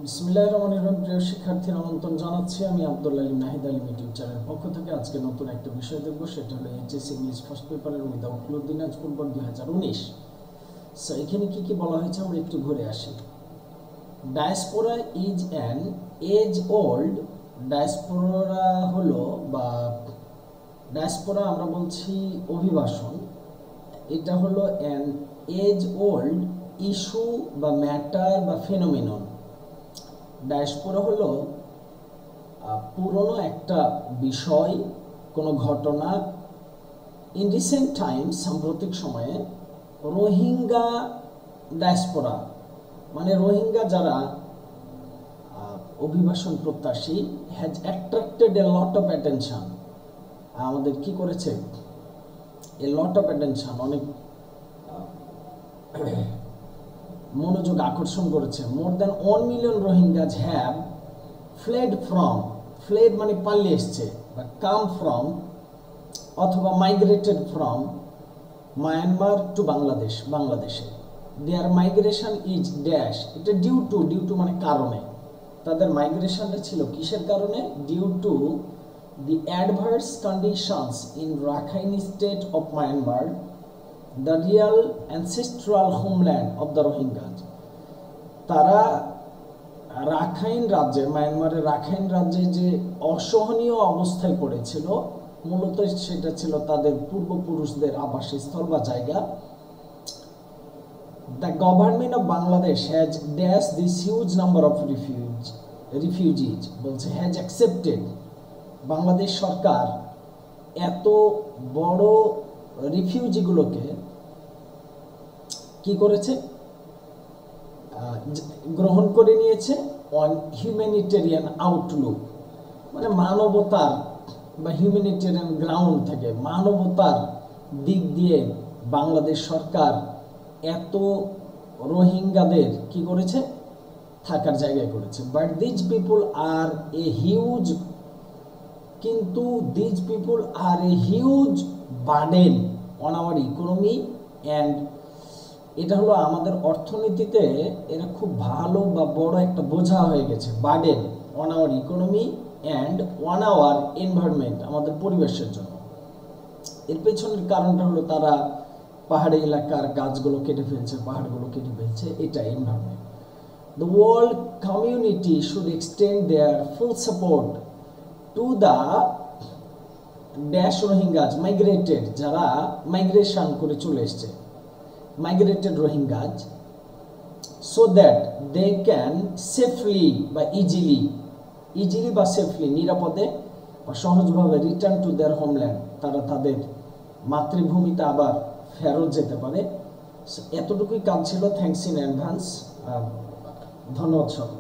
বিসমিল্লাহির রহমানির রহিম। প্রিয় শিক্ষার্থীর আমন্ত্রণ জানাচ্ছি আমি আব্দুল আলী নাহিদ আলী ইউটিউব চ্যানেলের পক্ষ থেকে। আজকে নতুন একটা বিষয় দেখব, সেটা হলো এইচএসসি ইংলিশ ফার্স্ট পেপারের without clue Dinajpur board 2019। So এখানে কি কি বলা হয়েছে আমরা একটু ঘুরে আসি। Diaspora is an age old, diaspora হলো বা ডায়াসপোরা আমরা বলছি অভিবাসন, এটা হলো অ্যান এজ ওল্ড ইস্যু বা ম্যাটার বা ফেনোমেনন। ডায়াসপোরা হলো পুরনো একটা বিষয়, কোনো ঘটনা। ইন রিসেন্ট টাইমস, সাম্প্রতিক সময়ে, রোহিঙ্গা ডায়াসপোরা মানে রোহিঙ্গা যারা অভিবাসন প্রত্যাশী, has attracted A lot of attention. আমাদের কি করেছে? এ লট অফ অ্যাটেনশন, অনেক মনোযোগ আকর্ষণ করেছে। More than 1 million Rohingyas have fled from, fled মানে পালিয়ে এসছে, বা কাম ফ্রম অথবা migrated from Myanmar to Bangladesh, বাংলাদেশে। দেয়ার মাইগ্রেশন ইজ ড্যাশ, এটা ডিউ টু মানে কারণে। তাদের মাইগ্রেশনটা ছিল কিসের কারণে? Due to the adverse conditions in Rakhine state of Myanmar, the real ancestral homeland of the Rohingyas. তারা রাখাইন রাজ্যে, মায়ানমারের রাখাইন রাজ্যে যে অসহনীয় অবস্থায় পড়েছিল, মূলত সেটা ছিল তাদের পূর্বপুরুষদের আবাসস্থল বা জায়গা। The government of Bangladesh has dash this huge number of refugees, বলছে হ্যাজ অ্যাকসেপ্টেড, বাংলাদেশ সরকার এত বড় রিফিউজিগুলোকে কি করেছে? গ্রহণ করে নিয়েছে অন হিউম্যানিটেরিয়ান আউটলুক, মানে মানবতার বা হিউম্যানিটেরিয়ান গ্রাউন্ড থেকে, মানবতার দিক দিয়ে বাংলাদেশ সরকার এত রোহিঙ্গাদের কি করেছে? থাকার জায়গায় করেছে। But these people are a huge, কিন্তু these people are a huge burden on our economy and, এটা হলো আমাদের অর্থনীতিতে এরা খুব ভালো বা বড় একটা বোঝা হয়ে গেছে। Burden on our economy and on our environment, আমাদের পরিবেশের জন্য। এর পেছনের কারণটা হলো তারা পাহাড়ি এলাকার গাছগুলো কেটে ফেলছে, পাহাড়গুলো কেটে ফেলছে, এটা environment. The world community should extend their full support to the dash Rohingyas migrated, যারা মাইগ্রেশন করে চলে এসছে, migrated Rohingyas, so that they can safely বা easily বা safely নিরাপদে বা সহজভাবে রিটার্ন টু দেয়ার হোমল্যান্ড, তারা তাদের মাতৃভূমিতে আবার ফেরত যেতে পারে। এতটুকুই কাজ ছিল। Thanks in advance. ধন্যবাদ সবাই।